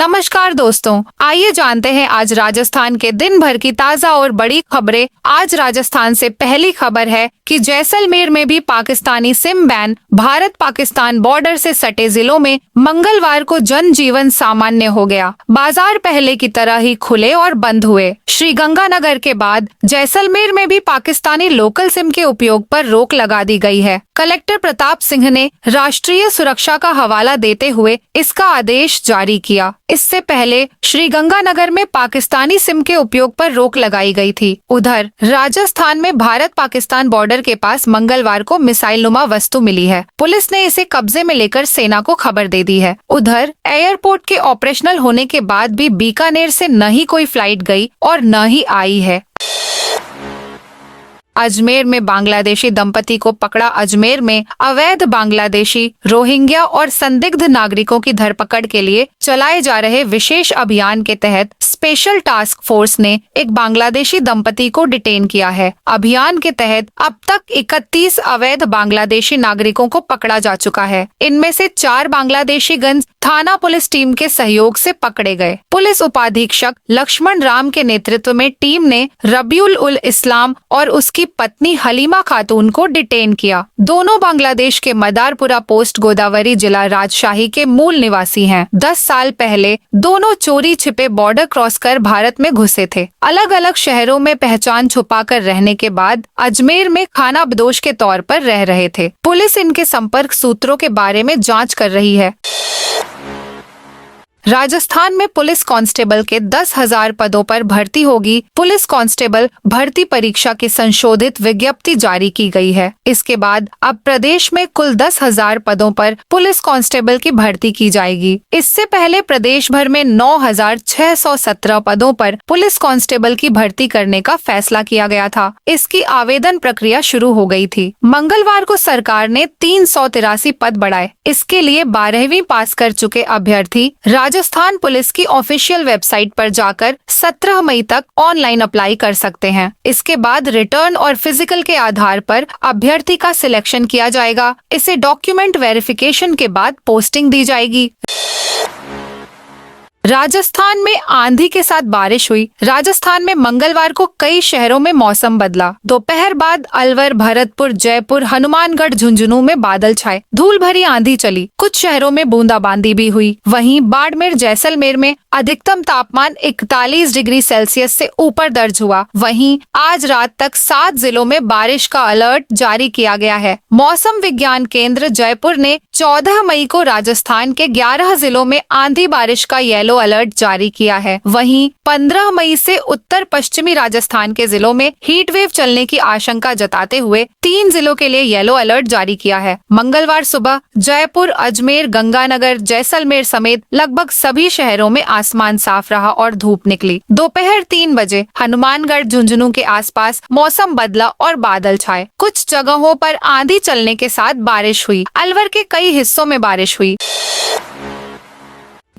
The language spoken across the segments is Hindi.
नमस्कार दोस्तों, आइए जानते हैं आज राजस्थान के दिन भर की ताज़ा और बड़ी खबरें। आज राजस्थान से पहली खबर है कि जैसलमेर में भी Pakistani SIM ban. Bharat Pakistan border से सटे जिलों में मंगलवार को जनजीवन सामान्य हो गया। बाजार पहले की तरह ही खुले और बंद हुए। श्रीगंगानगर के बाद जैसलमेर में भी पाकिस्तानी लोकल सिम के उपयोग पर रोक लगा दी गई है। कलेक्टर प्रताप सिंह ने राष्ट्रीय सुरक्षा का हवाला देते हुए इसका आदेश जारी किया। इससे पहले श्रीगंगानगर में पाकिस्तानी सिम के उपयोग पर रोक लगाई गई थी। उधर राजस्थान में भारत पाकिस्तान बॉर्डर के पास मंगलवार को मिसाइल नुमा वस्तु मिली है। पुलिस ने इसे कब्जे में लेकर सेना को खबर दे दी है। उधर एयरपोर्ट के ऑपरेशनल होने के बाद भी बीकानेर से न ही कोई फ्लाइट गई और न ही आई है। अजमेर में बांग्लादेशी दंपति को पकड़ा। अजमेर में अवैध बांग्लादेशी, रोहिंग्या और संदिग्ध नागरिकों की धरपकड़ के लिए चलाए जा रहे विशेष अभियान के तहत स्पेशल टास्क फोर्स ने एक बांग्लादेशी दंपति को डिटेन किया है। अभियान के तहत अब तक 31 अवैध बांग्लादेशी नागरिकों को पकड़ा जा चुका है। इनमें से 4 बांग्लादेशीगंज थाना पुलिस टीम के सहयोग से पकड़े गए। पुलिस उपाधीक्षक लक्ष्मण राम के नेतृत्व में टीम ने रबीउल उल इस्लाम और उसकी पत्नी हलीमा खातून को डिटेन किया। दोनों बांग्लादेश के मदारपुरा पोस्ट गोदावरी जिला राजशाही के मूल निवासी हैं। 10 साल पहले दोनों चोरी छिपे बॉर्डर क्रॉस कर भारत में घुसे थे। अलग अलग शहरों में पहचान छुपाकर रहने के बाद अजमेर में खानाबदोश के तौर पर रह रहे थे। पुलिस इनके संपर्क सूत्रों के बारे में जांच कर रही है। राजस्थान में पुलिस कांस्टेबल के 10,000 पदों पर भर्ती होगी। पुलिस कांस्टेबल भर्ती परीक्षा की संशोधित विज्ञप्ति जारी की गई है। इसके बाद अब प्रदेश में कुल 10,000 पदों पर पुलिस कांस्टेबल की भर्ती की जाएगी। इससे पहले प्रदेश भर में 9,617 पदों पर पुलिस कांस्टेबल की भर्ती करने का फैसला किया गया था। इसकी आवेदन प्रक्रिया शुरू हो गई थी। मंगलवार को सरकार ने 383 पद बढ़ाए। इसके लिए 12वीं पास कर चुके अभ्यर्थी राजस्थान पुलिस की ऑफिशियल वेबसाइट पर जाकर 17 मई तक ऑनलाइन अप्लाई कर सकते हैं। इसके बाद रिटर्न और फिजिकल के आधार पर अभ्यर्थी का सिलेक्शन किया जाएगा। इसे डॉक्यूमेंट वेरिफिकेशन के बाद पोस्टिंग दी जाएगी। राजस्थान में आंधी के साथ बारिश हुई। राजस्थान में मंगलवार को कई शहरों में मौसम बदला। दोपहर बाद अलवर, भरतपुर, जयपुर, हनुमानगढ़, झुंझुनू में बादल छाए। धूल भरी आंधी चली। कुछ शहरों में बूंदाबांदी भी हुई। वहीं बाड़मेर, जैसलमेर में अधिकतम तापमान 41 डिग्री सेल्सियस से ऊपर दर्ज हुआ। वहीं आज रात तक 7 जिलों में बारिश का अलर्ट जारी किया गया है। मौसम विज्ञान केंद्र जयपुर ने 14 मई को राजस्थान के 11 जिलों में आंधी बारिश का येलो अलर्ट जारी किया है। वहीं 15 मई से उत्तर पश्चिमी राजस्थान के जिलों में हीट वेव चलने की आशंका जताते हुए 3 जिलों के लिए येलो अलर्ट जारी किया है। मंगलवार सुबह जयपुर, अजमेर, गंगानगर, जैसलमेर समेत लगभग सभी शहरों में आसमान साफ रहा और धूप निकली। दोपहर 3 बजे हनुमानगढ़, झुंझुनू के आसपास मौसम बदला और बादल छाए। कुछ जगहों पर आंधी चलने के साथ बारिश हुई। अलवर के कई हिस्सों में बारिश हुई।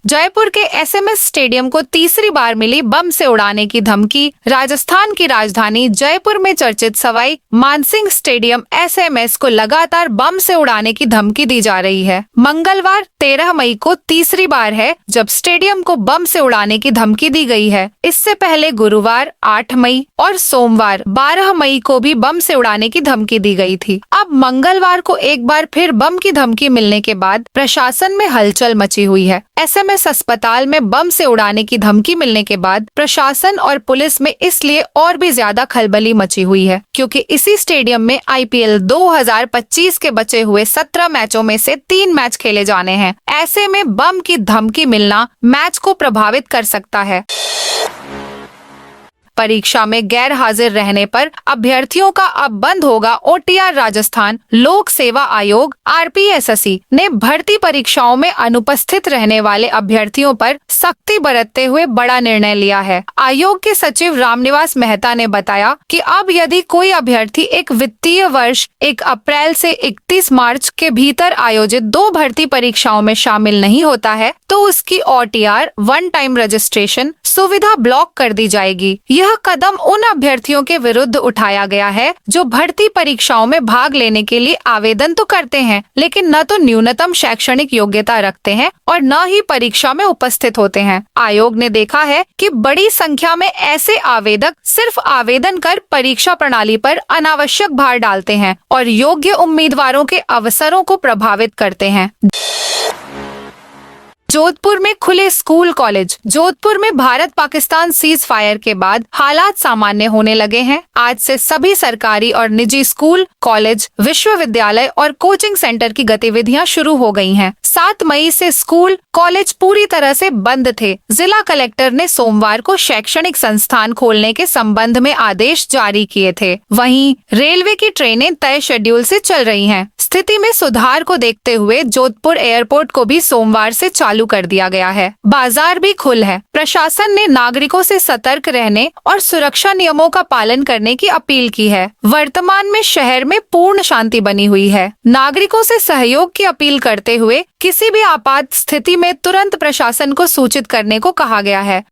जयपुर के एसएमएस स्टेडियम को तीसरी बार मिली बम से उड़ाने की धमकी। राजस्थान की राजधानी जयपुर में चर्चित सवाई मानसिंह स्टेडियम एसएमएस को लगातार बम से उड़ाने की धमकी दी जा रही है। मंगलवार 13 मई को तीसरी बार है जब स्टेडियम को बम से उड़ाने की धमकी दी गई है। इससे पहले गुरुवार 8 मई और सोमवार 12 मई को भी बम से उड़ाने की धमकी दी गई थी। अब मंगलवार को एक बार फिर बम की धमकी मिलने के बाद प्रशासन में हलचल मची हुई है। एसएमएस अस्पताल में बम से उड़ाने की धमकी मिलने के बाद प्रशासन और पुलिस में इसलिए और भी ज्यादा खलबली मची हुई है, क्योंकि इसी स्टेडियम में आईपीएल 2025 के बचे हुए 17 मैचों में से 3 मैच खेले जाने हैं। ऐसे में बम की धमकी मिलना मैच को प्रभावित कर सकता है। परीक्षा में गैर हाजिर रहने पर अभ्यर्थियों का अब बंद होगा ओटीआर। राजस्थान लोक सेवा आयोग आरपीएसएससी ने भर्ती परीक्षाओं में अनुपस्थित रहने वाले अभ्यर्थियों पर सख्ती बरतते हुए बड़ा निर्णय लिया है। आयोग के सचिव रामनिवास मेहता ने बताया कि अब यदि कोई अभ्यर्थी एक वित्तीय वर्ष 1 अप्रैल से 31 मार्च के भीतर आयोजित 2 भर्ती परीक्षाओं में शामिल नहीं होता है तो उसकी ओटीआर 1 टाइम रजिस्ट्रेशन सुविधा ब्लॉक कर दी जाएगी। यह कदम उन अभ्यर्थियों के विरुद्ध उठाया गया है जो भर्ती परीक्षाओं में भाग लेने के लिए आवेदन तो करते हैं, लेकिन न तो न्यूनतम शैक्षणिक योग्यता रखते हैं और न ही परीक्षा में उपस्थित होते हैं। आयोग ने देखा है कि बड़ी संख्या में ऐसे आवेदक सिर्फ आवेदन कर परीक्षा प्रणाली पर अनावश्यक भार डालते हैं और योग्य उम्मीदवारों के अवसरों को प्रभावित करते हैं। जोधपुर में खुले स्कूल कॉलेज। जोधपुर में भारत पाकिस्तान सीज फायर के बाद हालात सामान्य होने लगे हैं। आज से सभी सरकारी और निजी स्कूल, कॉलेज, विश्वविद्यालय और कोचिंग सेंटर की गतिविधियां शुरू हो गई हैं। 7 मई से स्कूल, कॉलेज पूरी तरह से बंद थे। जिला कलेक्टर ने सोमवार को शैक्षणिक संस्थान खोलने के संबंध में आदेश जारी किए थे। वहीं रेलवे की ट्रेनें तय शेड्यूल से चल रही हैं। स्थिति में सुधार को देखते हुए जोधपुर एयरपोर्ट को भी सोमवार से चालू कर दिया गया है। बाजार भी खुल है। प्रशासन ने नागरिकों से सतर्क रहने और सुरक्षा नियमों का पालन करने की अपील की है। वर्तमान में शहर में पूर्ण शांति बनी हुई है। नागरिकों से सहयोग की अपील करते हुए किसी भी आपात स्थिति में तुरंत प्रशासन को सूचित करने को कहा गया है।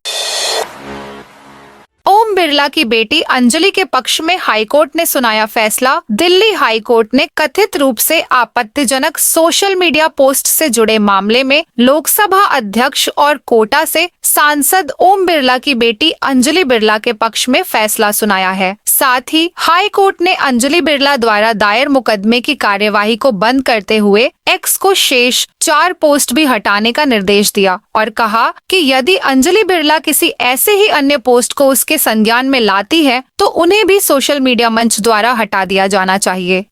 ओम बिरला की बेटी अंजलि के पक्ष में हाईकोर्ट ने सुनाया फैसला। दिल्ली हाईकोर्ट ने कथित रूप से आपत्तिजनक सोशल मीडिया पोस्ट से जुड़े मामले में लोकसभा अध्यक्ष और कोटा से सांसद ओम बिरला की बेटी अंजलि बिरला के पक्ष में फैसला सुनाया है। साथ ही हाई कोर्ट ने अंजलि बिरला द्वारा दायर मुकदमे की कार्यवाही को बंद करते हुए एक्स को शेष 4 पोस्ट भी हटाने का निर्देश दिया और कहा कि यदि अंजलि बिरला किसी ऐसे ही अन्य पोस्ट को उसके संज्ञान में लाती है तो उन्हें भी सोशल मीडिया मंच द्वारा हटा दिया जाना चाहिए।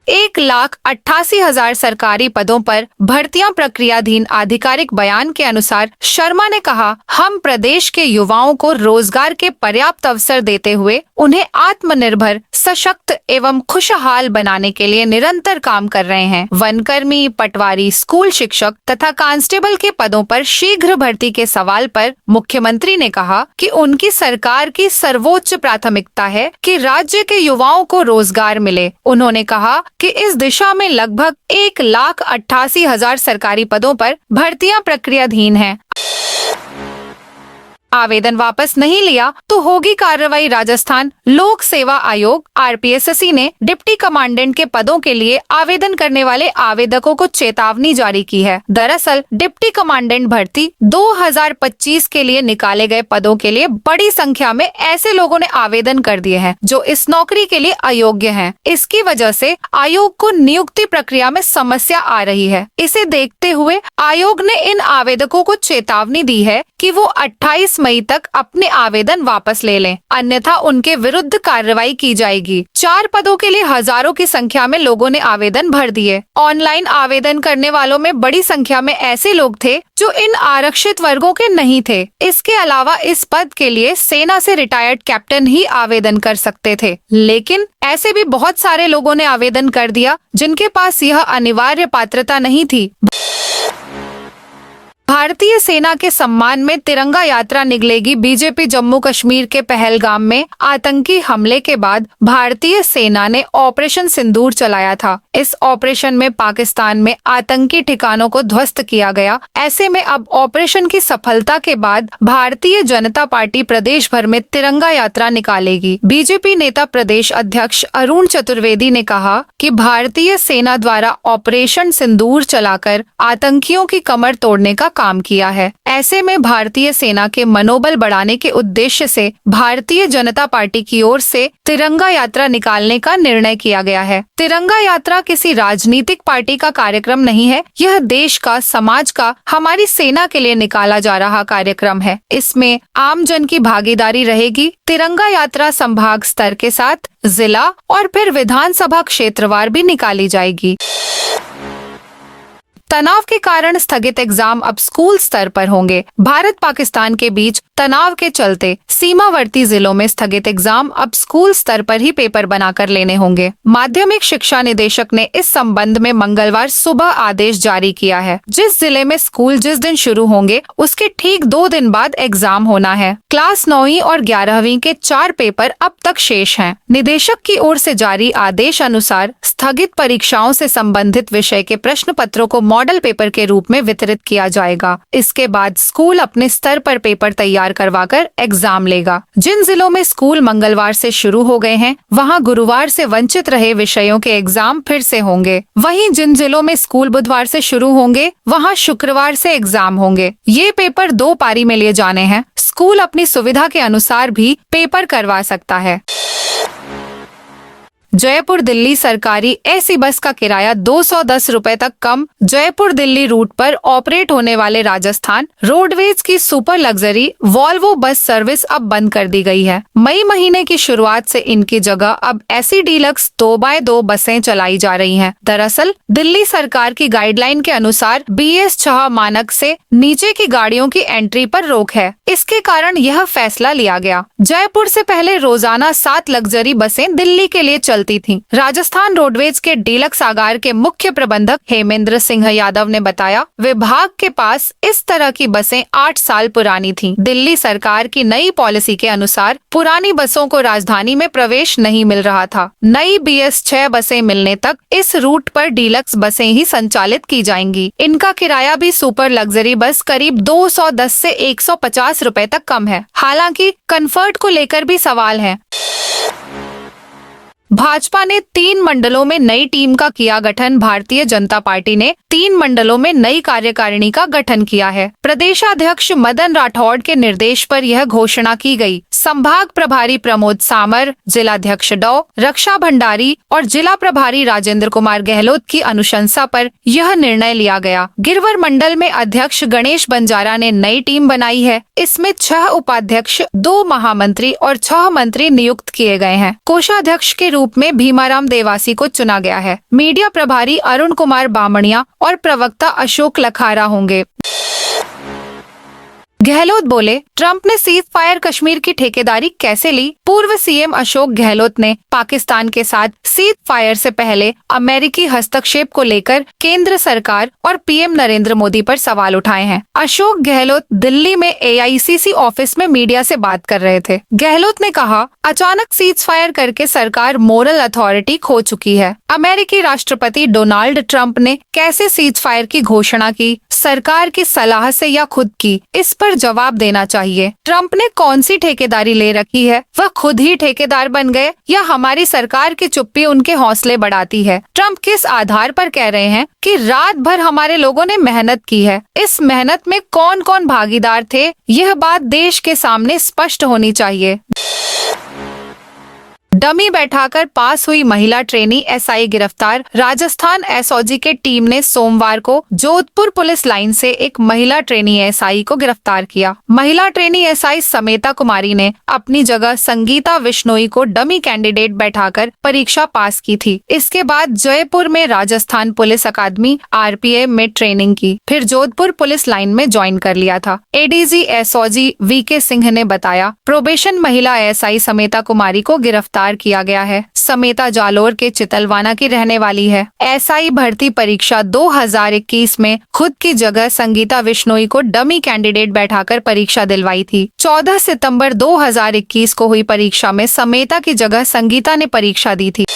1,88,000 सरकारी पदों पर भर्तियां प्रक्रियाधीन। आधिकारिक बयान के अनुसार शर्मा ने कहा, हम प्रदेश के युवाओं को रोजगार के पर्याप्त अवसर देते हुए उन्हें आत्मनिर्भर, सशक्त एवं खुशहाल बनाने के लिए निरंतर काम कर रहे हैं। वनकर्मी, पटवारी, स्कूल शिक्षक तथा कांस्टेबल के पदों पर शीघ्र भर्ती के सवाल पर मुख्यमंत्री ने कहा कि उनकी सरकार की सर्वोच्च प्राथमिकता है कि राज्य के युवाओं को रोजगार मिले। उन्होंने कहा कि इस दिशा में लगभग 1,88,000 सरकारी पदों पर भर्तियां प्रक्रियाधीन हैं। आवेदन वापस नहीं लिया तो होगी कार्रवाई। राजस्थान लोक सेवा आयोग आरपीएससी ने डिप्टी कमांडेंट के पदों के लिए आवेदन करने वाले आवेदकों को चेतावनी जारी की है। दरअसल डिप्टी कमांडेंट भर्ती 2025 के लिए निकाले गए पदों के लिए बड़ी संख्या में ऐसे लोगों ने आवेदन कर दिए हैं जो इस नौकरी के लिए अयोग्य हैं। इसकी वजह से आयोग को नियुक्ति प्रक्रिया में समस्या आ रही है। इसे देखते हुए आयोग ने इन आवेदकों को चेतावनी दी है कि वो 28 मई तक अपने आवेदन वापस ले लें, अन्यथा उनके विरुद्ध कार्रवाई की जाएगी। 4 पदों के लिए हजारों की संख्या में लोगों ने आवेदन भर दिए। ऑनलाइन आवेदन करने वालों में बड़ी संख्या में ऐसे लोग थे जो इन आरक्षित वर्गों के नहीं थे। इसके अलावा इस पद के लिए सेना से रिटायर्ड कैप्टन ही आवेदन कर सकते थे, लेकिन ऐसे भी बहुत सारे लोगों ने आवेदन कर दिया जिनके पास यह अनिवार्य पात्रता नहीं थी। भारतीय सेना के सम्मान में तिरंगा यात्रा निकलेगी। बीजेपी जम्मू कश्मीर के पहलगाम में आतंकी हमले के बाद भारतीय सेना ने ऑपरेशन सिंदूर चलाया था। इस ऑपरेशन में पाकिस्तान में आतंकी ठिकानों को ध्वस्त किया गया। ऐसे में अब ऑपरेशन की सफलता के बाद भारतीय जनता पार्टी प्रदेश भर में तिरंगा यात्रा निकालेगी। बीजेपी नेता प्रदेश अध्यक्ष अरुण चतुर्वेदी ने कहा कि भारतीय सेना द्वारा ऑपरेशन सिंदूर चलाकर आतंकियों की कमर तोड़ने का काम किया है। ऐसे में भारतीय सेना के मनोबल बढ़ाने के उद्देश्य से भारतीय जनता पार्टी की ओर से तिरंगा यात्रा निकालने का निर्णय किया गया है। तिरंगा यात्रा किसी राजनीतिक पार्टी का कार्यक्रम नहीं है। यह देश का, समाज का, हमारी सेना के लिए निकाला जा रहा कार्यक्रम है। इसमें आम जन की भागीदारी रहेगी। तिरंगा यात्रा संभाग स्तर के साथ जिला और फिर विधानसभा क्षेत्रवार भी निकाली जाएगी। तनाव के कारण स्थगित एग्जाम अब स्कूल स्तर पर होंगे। भारत पाकिस्तान के बीच तनाव के चलते सीमावर्ती जिलों में स्थगित एग्जाम अब स्कूल स्तर पर ही पेपर बनाकर लेने होंगे। माध्यमिक शिक्षा निदेशक ने इस संबंध में मंगलवार सुबह आदेश जारी किया है। जिस जिले में स्कूल जिस दिन शुरू होंगे उसके ठीक 2 दिन बाद एग्जाम होना है। क्लास 9वीं और 11वीं के 4 पेपर अब तक शेष हैं। निदेशक की ओर से जारी आदेश अनुसार स्थगित परीक्षाओं से संबंधित विषय के प्रश्न पत्रों को मॉडल पेपर के रूप में वितरित किया जाएगा। इसके बाद स्कूल अपने स्तर पर पेपर तैयार करवाकर एग्जाम लेगा। जिन जिलों में स्कूल मंगलवार से शुरू हो गए हैं, वहां गुरुवार से वंचित रहे विषयों के एग्जाम फिर से होंगे। वहीं जिन जिलों में स्कूल बुधवार से शुरू होंगे, वहां शुक्रवार से एग्जाम होंगे। ये पेपर 2 पारी में लिए जाने हैं। स्कूल अपनी सुविधा के अनुसार भी पेपर करवा सकता है। जयपुर दिल्ली सरकारी एसी बस का किराया 210 रुपए तक कम। जयपुर दिल्ली रूट पर ऑपरेट होने वाले राजस्थान रोडवेज की super luxury Volvo bus service अब बंद कर दी गई है। मई महीने की शुरुआत से इनकी जगह अब एसी डीलक्स 2x2 बसें चलाई जा रही हैं। दरअसल दिल्ली सरकार की गाइडलाइन के अनुसार BS 6 मानक से नीचे की गाड़ियों की एंट्री पर रोक है। इसके कारण यह फैसला लिया गया। जयपुर से पहले रोजाना 7 लग्जरी बसें दिल्ली के लिए चलती थीं। राजस्थान रोडवेज के डीलक्स आगार के मुख्य प्रबंधक हेमेंद्र सिंह यादव ने बताया, विभाग के पास इस तरह की बसें 8 साल पुरानी थीं। दिल्ली सरकार की नई पॉलिसी के अनुसार पुरानी बसों को राजधानी में प्रवेश नहीं मिल रहा था। नई BS 6 बसें मिलने तक इस रूट पर डीलक्स बसें ही संचालित की जाएंगी। इनका किराया भी सुपर लग्जरी बस करीब 210 से 150 रुपए तक कम है। हालांकि कंफर्ट को लेकर भी सवाल है। भाजपा ने 3 मंडलों में नई टीम का किया गठन। भारतीय जनता पार्टी ने 3 मंडलों में नई कार्यकारिणी का गठन किया है। प्रदेशाध्यक्ष मदन राठौड़ के निर्देश पर यह घोषणा की गई। संभाग प्रभारी प्रमोद सामर, जिलाध्यक्ष डॉ रक्षा भंडारी और जिला प्रभारी राजेंद्र कुमार गहलोत की अनुशंसा पर यह निर्णय लिया गया। गिरवर मंडल में अध्यक्ष गणेश बंजारा ने नई टीम बनाई है। इसमें 6 उपाध्यक्ष, 2 महामंत्री और 6 मंत्री नियुक्त किए गए हैं। कोषाध्यक्ष के रूप में भीमाराम देवासी को चुना गया है। मीडिया प्रभारी अरुण कुमार बामणिया और प्रवक्ता अशोक लखारा होंगे। गहलोत बोले, ट्रंप ने सीज फायर कश्मीर की ठेकेदारी कैसे ली? पूर्व सीएम अशोक गहलोत ने पाकिस्तान के साथ सीज फायर से पहले अमेरिकी हस्तक्षेप को लेकर केंद्र सरकार और पीएम नरेंद्र मोदी पर सवाल उठाए हैं। अशोक गहलोत दिल्ली में AICC ऑफिस में मीडिया से बात कर रहे थे। गहलोत ने कहा, अचानक सीज फायर करके सरकार मोरल अथॉरिटी खो चुकी है। अमेरिकी राष्ट्रपति डोनाल्ड ट्रंप ने कैसे सीज फायर की घोषणा की? सरकार की सलाह से या खुद की? इस पर जवाब देना चाहिए। ट्रंप ने कौन सी ठेकेदारी ले रखी है? वह खुद ही ठेकेदार बन गए या हमारी सरकार की चुप्पी उनके हौसले बढ़ाती है? ट्रंप किस आधार पर कह रहे हैं कि रात भर हमारे लोगों ने मेहनत की है? इस मेहनत में कौन कौन भागीदार थे? यह बात देश के सामने स्पष्ट होनी चाहिए। डमी बैठाकर पास हुई महिला ट्रेनी SI गिरफ्तार। राजस्थान SOG के टीम ने सोमवार को जोधपुर पुलिस लाइन से एक महिला ट्रेनी SI को गिरफ्तार किया। महिला ट्रेनी SI समेता कुमारी ने अपनी जगह संगीता विश्नोई को डमी कैंडिडेट बैठाकर परीक्षा पास की थी। इसके बाद जयपुर में राजस्थान पुलिस अकादमी RPA में ट्रेनिंग की, फिर जोधपुर पुलिस लाइन में ज्वाइन कर लिया था। ADG SOG VK सिंह ने बताया, प्रोबेशन महिला SI समेता कुमारी को गिरफ्तार किया गया है। समेता जालोर के चितलवाना की रहने वाली है। SI भर्ती परीक्षा 2021 में खुद की जगह संगीता विश्नोई को डमी कैंडिडेट बैठाकर परीक्षा दिलवाई थी। 14 सितंबर 2021 को हुई परीक्षा में समेता की जगह संगीता ने परीक्षा दी थी।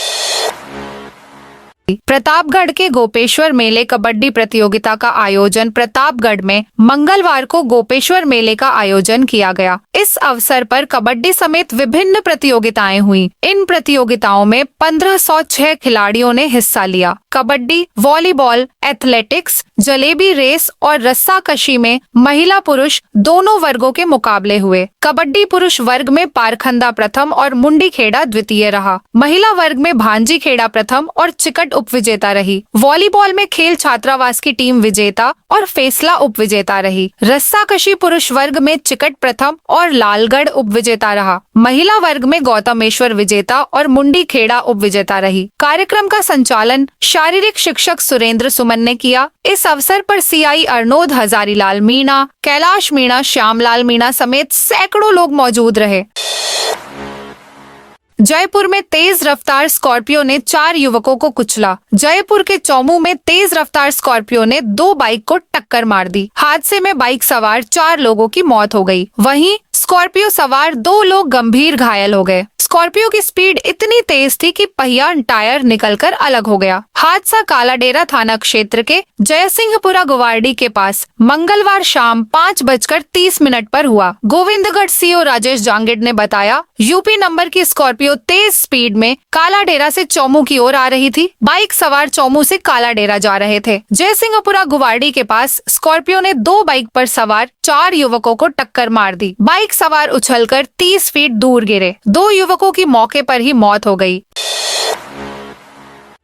प्रतापगढ़ के गोपेश्वर मेले कबड्डी प्रतियोगिता का आयोजन। प्रतापगढ़ में मंगलवार को गोपेश्वर मेले का आयोजन किया गया। इस अवसर पर कबड्डी समेत विभिन्न प्रतियोगिताएं हुई। इन प्रतियोगिताओं में 1506 खिलाड़ियों ने हिस्सा लिया। Kabaddi, volleyball, athletics, jalebi race और रस्साकशी में महिला पुरुष दोनों वर्गों के मुकाबले हुए। कबड्डी पुरुष वर्ग में पारखंदा प्रथम और मुंडी खेड़ा द्वितीय रहा। महिला वर्ग में भांजी खेड़ा प्रथम और चिकट उपविजेता रही। वॉलीबॉल में खेल छात्रावास की टीम विजेता और फेसला उपविजेता रही। रस्साकशी पुरुष वर्ग में चिकट प्रथम और लालगढ़ उपविजेता रहा। महिला वर्ग में गौतमेश्वर विजेता और मुंडी खेड़ा उपविजेता रही। कार्यक्रम का संचालन शारीरिक शिक्षक सुरेंद्र सुमन ने किया। इस अवसर पर CI अर्नोद हजारीलाल मीणा, कैलाश मीणा, श्यामलाल मीणा समेत सैकड़ों लोग मौजूद रहे। जयपुर में तेज रफ्तार स्कॉर्पियो ने 4 युवकों को कुचला। जयपुर के चौमू में तेज रफ्तार स्कॉर्पियो ने 2 बाइक को टक्कर मार दी। हादसे में बाइक सवार 4 लोगों की मौत हो गई। वहीं स्कॉर्पियो सवार 2 लोग गंभीर घायल हो गए। स्कॉर्पियो की स्पीड इतनी तेज थी कि पहिया टायर निकलकर अलग हो गया। हादसा कालाडेरा थाना क्षेत्र के जयसिंहपुरा गुवारडी के पास मंगलवार शाम 5:30 पर हुआ। गोविंदगढ़ सीओ राजेश जांगिड ने बताया, यूपी नंबर की स्कॉर्पियो तेज स्पीड में कालाडेरा से चौमू की ओर आ रही थी। बाइक सवार चौमू से कालाडेरा जा रहे थे। जयसिंहपुरा गुवारडी के पास स्कॉर्पियो ने 2 बाइक पर सवार 4 युवकों को टक्कर मार दी। बाइक सवार उछलकर 30 फीट दूर गिरे। 2 युवकों की मौके पर ही मौत हो गई।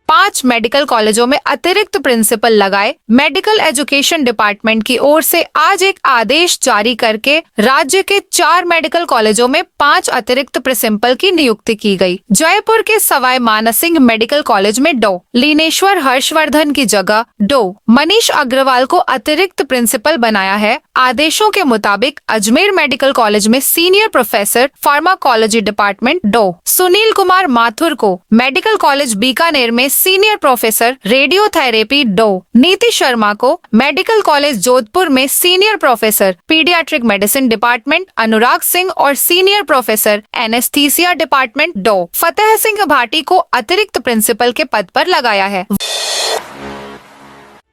5 मेडिकल कॉलेजों में अतिरिक्त प्रिंसिपल लगाए। मेडिकल एजुकेशन डिपार्टमेंट की ओर से आज एक आदेश जारी करके राज्य के 4 मेडिकल कॉलेजों में 5 अतिरिक्त प्रिंसिपल की नियुक्ति की गई। जयपुर के सवाई मानसिंह मेडिकल कॉलेज में डॉ. लीनेश्वर हर्षवर्धन की जगह डॉ. मनीष अग्रवाल को अतिरिक्त प्रिंसिपल बनाया है। आदेशों के मुताबिक अजमेर मेडिकल कॉलेज में सीनियर प्रोफेसर फार्माकोलॉजी डिपार्टमेंट डॉ. सुनील कुमार माथुर को, मेडिकल कॉलेज बीकानेर में सीनियर प्रोफेसर रेडियोथेरेपी डॉ. नीति शर्मा को, मेडिकल कॉलेज जोधपुर में senior professor paediatric medicine department Anurag Singh और सीनियर प्रोफेसर एनेस्थीसिया डिपार्टमेंट डॉ. फतेह सिंह भाटी को अतिरिक्त प्रिंसिपल के पद पर लगाया है।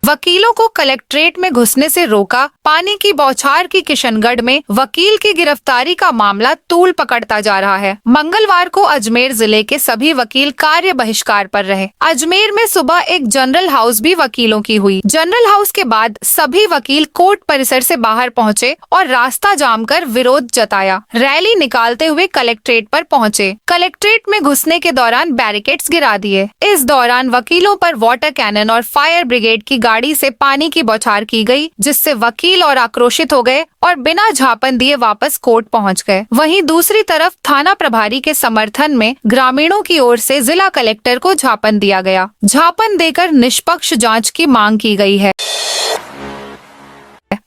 वकीलों को कलेक्ट्रेट में घुसने से रोका। पानी की बौछार की किशनगढ़ में वकील की गिरफ्तारी का मामला तूल पकड़ता जा रहा है। मंगलवार को अजमेर जिले के सभी वकील कार्य बहिष्कार पर रहे। अजमेर में सुबह एक जनरल हाउस भी वकीलों की हुई। जनरल हाउस के बाद सभी वकील कोर्ट परिसर से बाहर पहुंचे और रास्ता जाम कर विरोध जताया। रैली निकालते हुए कलेक्ट्रेट पर पहुंचे। कलेक्ट्रेट में घुसने के दौरान बैरिकेड्स गिरा दिए। इस दौरान वकीलों पर वाटर कैनन और फायर ब्रिगेड की गाड़ी से पानी की बौछार की गई, जिससे वकील और आक्रोशित हो गए और बिना झापन दिए वापस कोर्ट पहुंच गए। वहीं दूसरी तरफ थाना प्रभारी के समर्थन में ग्रामीणों की ओर से जिला कलेक्टर को झापन दिया गया। झापन देकर निष्पक्ष जांच की मांग की गई है।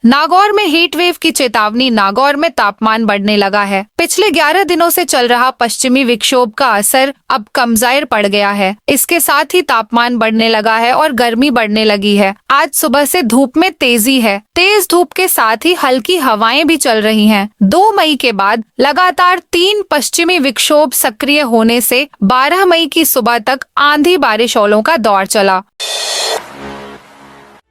नागौर में हीट वेव की चेतावनी। नागौर में तापमान बढ़ने लगा है। पिछले 11 दिनों से चल रहा पश्चिमी विक्षोभ का असर अब कमजोर पड़ गया है। इसके साथ ही तापमान बढ़ने लगा है और गर्मी बढ़ने लगी है। आज सुबह से धूप में तेजी है। तेज धूप के साथ ही हल्की हवाएं भी चल रही हैं। 2 मई के बाद लगातार 3 पश्चिमी विक्षोभ सक्रिय होने से 12 मई की सुबह तक आंधी बारिश ओलों का दौर चला।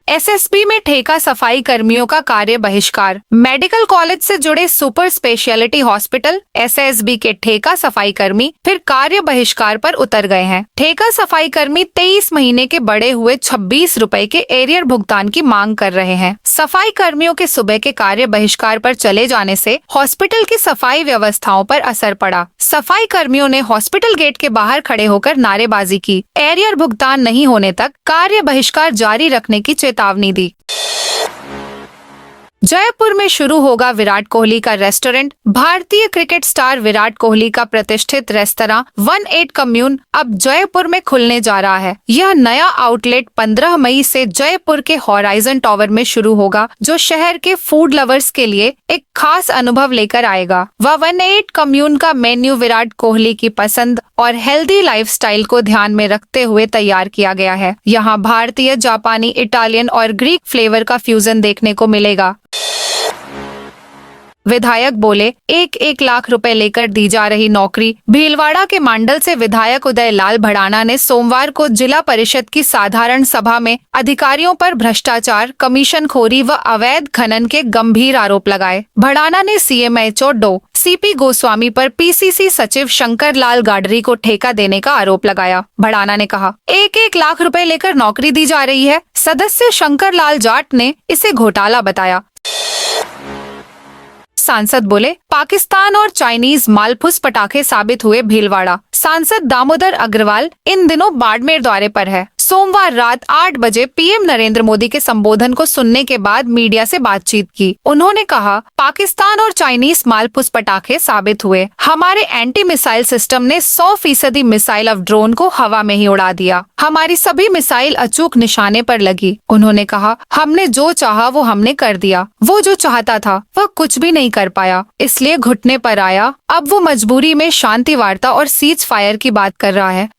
एसएसबी में ठेका सफाई कर्मियों का कार्य बहिष्कार। मेडिकल कॉलेज से जुड़े सुपर स्पेशलिटी हॉस्पिटल एसएसबी के ठेका सफाई कर्मी फिर कार्य बहिष्कार पर उतर गए हैं। ठेका सफाई कर्मी 23 महीने के बढ़े हुए 26 रुपए के एरियर भुगतान की मांग कर रहे हैं। सफाई कर्मियों के सुबह के कार्य बहिष्कार पर चले जाने से हॉस्पिटल की सफाई व्यवस्थाओं पर असर पड़ा। सफाई कर्मियों ने हॉस्पिटल गेट के बाहर खड़े होकर नारेबाजी की। एरियर भुगतान नहीं होने तक कार्य बहिष्कार जारी रखने की चेतावनी दी। जयपुर में शुरू होगा विराट कोहली का रेस्टोरेंट। भारतीय क्रिकेट स्टार विराट कोहली का प्रतिष्ठित रेस्तरां 18 कम्यून अब जयपुर में खुलने जा रहा है। यह नया आउटलेट 15 मई से जयपुर के हॉराइजन टावर में शुरू होगा, जो शहर के फूड लवर्स के लिए एक खास अनुभव लेकर आएगा। वह 18 कम्यून का मेन्यू विराट कोहली की पसंद और हेल्दी लाइफस्टाइल को ध्यान में रखते हुए तैयार किया गया है। यहाँ भारतीय, जापानी, इटालियन और ग्रीक फ्लेवर का फ्यूजन देखने को मिलेगा। विधायक बोले, 1-1 लाख रुपए लेकर दी जा रही नौकरी। भीलवाड़ा के मांडल से विधायक उदय लाल भड़ाना ने सोमवार को जिला परिषद की साधारण सभा में अधिकारियों पर भ्रष्टाचार, कमीशनखोरी व अवैध खनन के गंभीर आरोप लगाए। भड़ाना ने सीएमएचओ डॉ. सीपी गोस्वामी पर पीसीसी सचिव शंकर लाल गाडरी को ठेका देने का आरोप लगाया। भड़ाना ने कहा, 1-1 लाख रुपए लेकर नौकरी दी जा रही है। सदस्य शंकर लाल जाट ने इसे घोटाला बताया। सांसद बोले, पाकिस्तान और चाइनीज मालफुस पटाखे साबित हुए। भीलवाड़ा सांसद दामोदर अग्रवाल इन दिनों बाड़मेर दौरे पर है। सोमवार रात 8 बजे पीएम नरेंद्र मोदी के संबोधन को सुनने के बाद मीडिया से बातचीत की। उन्होंने कहा, पाकिस्तान और चाइनीज मालफुस पटाखे साबित हुए। हमारे एंटी मिसाइल सिस्टम ने 100% मिसाइल ऑफ ड्रोन को हवा में ही उड़ा दिया। हमारी सभी मिसाइल अचूक निशाने पर लगी। उन्होंने कहा, हमने जो चाहा वो हमने कर दिया। वो जो चाहता था वह कुछ भी नहीं कर पाया, इसलिए घुटने पर आया। अब वो मजबूरी में शांति वार्ता और सीज फायर की बात कर रहा है।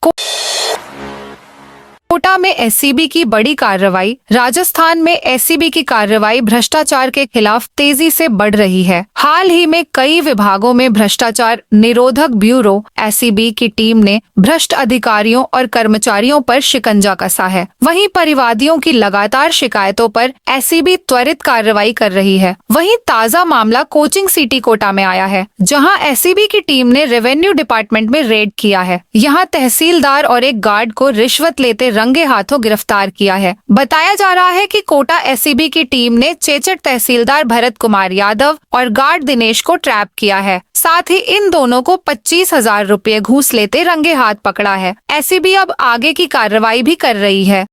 कोटा में एसईबी की बड़ी कार्रवाई। राजस्थान में एसईबी की कार्रवाई भ्रष्टाचार के खिलाफ तेजी से बढ़ रही है। हाल ही में कई विभागों में भ्रष्टाचार निरोधक ब्यूरो एसईबी की टीम ने भ्रष्ट अधिकारियों और कर्मचारियों पर शिकंजा कसा है। वहीं परिवादियों की लगातार शिकायतों पर एसईबी त्वरित कार्रवाई कर रही है। वहीं ताजा मामला कोचिंग सिटी कोटा में आया है, जहां एसईबी की टीम ने रेवेन्यू डिपार्टमेंट में रेड किया है। यहां तहसीलदार और एक गार्ड को रिश्वत लेते रंगे हाथों गिरफ्तार किया है। बताया जा रहा है कि कोटा एसईबी की टीम ने चेचट तहसीलदार भरत कुमार यादव और गार्ड दिनेश को ट्रैप किया है। साथ ही इन दोनों को 25,000 रुपए घूस लेते रंगे हाथ पकड़ा है। एसईबी अब आगे की कार्रवाई भी कर रही है।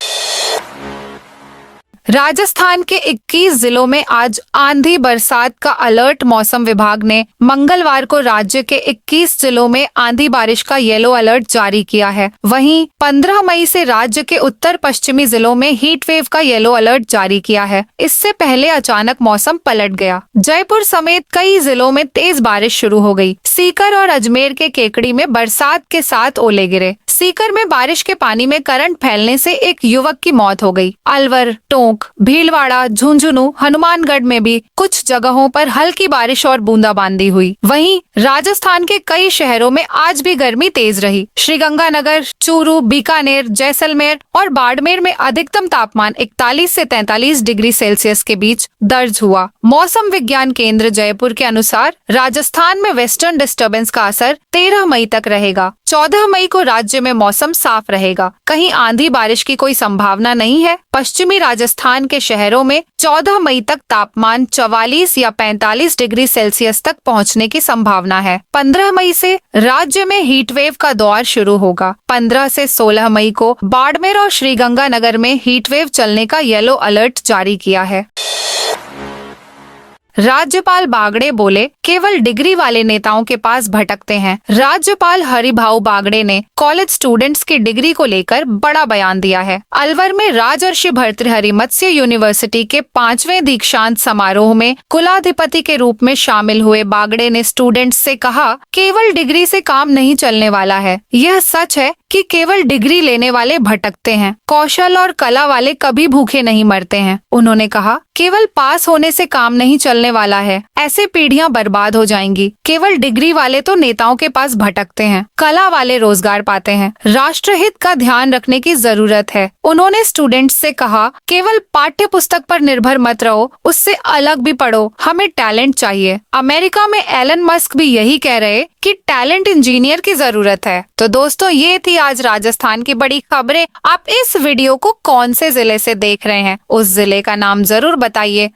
राजस्थान के 21 जिलों में आज आंधी बरसात का अलर्ट। मौसम विभाग ने मंगलवार को राज्य के 21 जिलों में आंधी बारिश का येलो अलर्ट जारी किया है। वहीं 15 मई से राज्य के उत्तर पश्चिमी जिलों में हीट वेव का येलो अलर्ट जारी किया है। इससे पहले अचानक मौसम पलट गया। जयपुर समेत कई जिलों में तेज बारिश शुरू हो गई। सीकर और अजमेर के केकड़ी में बरसात के साथ ओले गिरे। सीकर में बारिश के पानी में करंट फैलने से एक युवक की मौत हो गई। अलवर, टोंक, भीलवाड़ा, झुंझुनू, हनुमानगढ़ में भी कुछ जगहों पर हल्की बारिश और बूंदाबांदी हुई। वहीं राजस्थान के कई शहरों में आज भी गर्मी तेज रही। श्रीगंगानगर, चूरू, बीकानेर, जैसलमेर और बाड़मेर में अधिकतम तापमान 41 से 43 डिग्री सेल्सियस के बीच दर्ज हुआ। मौसम विज्ञान केंद्र जयपुर के अनुसार राजस्थान में वेस्टर्न डिस्टर्बेंस का असर 13 मई तक रहेगा। 14 मई को राज्य में मौसम साफ रहेगा। कहीं आंधी बारिश की कोई संभावना नहीं है। पश्चिमी राजस्थान के शहरों में 14 मई तक तापमान 44 या 45 डिग्री सेल्सियस तक पहुंचने की संभावना है। 15 मई से राज्य में हीट वेव का दौर शुरू होगा। 15 से 16 मई को बाड़मेर और श्रीगंगानगर में हीट वेव चलने का येलो अलर्ट जारी किया है। राज्यपाल बागड़े बोले, केवल डिग्री वाले नेताओं के पास भटकते हैं। राज्यपाल हरिभाऊ बागड़े ने कॉलेज स्टूडेंट्स की डिग्री को लेकर बड़ा बयान दिया है। अलवर में राजर्षि भर्तृहरि मत्स्य यूनिवर्सिटी के 5वें दीक्षांत समारोह में कुलाधिपति के रूप में शामिल हुए बागड़े ने स्टूडेंट्स से कहा, केवल डिग्री से काम नहीं चलने वाला है। यह सच है कि केवल डिग्री लेने वाले भटकते हैं, कौशल और कला वाले कभी भूखे नहीं मरते हैं। उन्होंने कहा, केवल पास होने से काम नहीं चलने वाला है। ऐसे पीढ़ियां बर्बाद हो जाएंगी। केवल डिग्री वाले तो नेताओं के पास भटकते हैं, कला वाले रोजगार पाते हैं। राष्ट्रहित का ध्यान रखने की जरूरत है। उन्होंने स्टूडेंट्स से कहा, केवल पाठ्य पुस्तक पर निर्भर मत रहो, उससे अलग भी पढ़ो। हमें टैलेंट चाहिए। अमेरिका में एलन मस्क भी यही कह रहे कि टैलेंट इंजीनियर की जरूरत है। तो दोस्तों, ये थी आज राजस्थान की बड़ी खबरें। आप इस वीडियो को कौन से जिले से देख रहे हैं, उस जिले का नाम जरूर बताइए।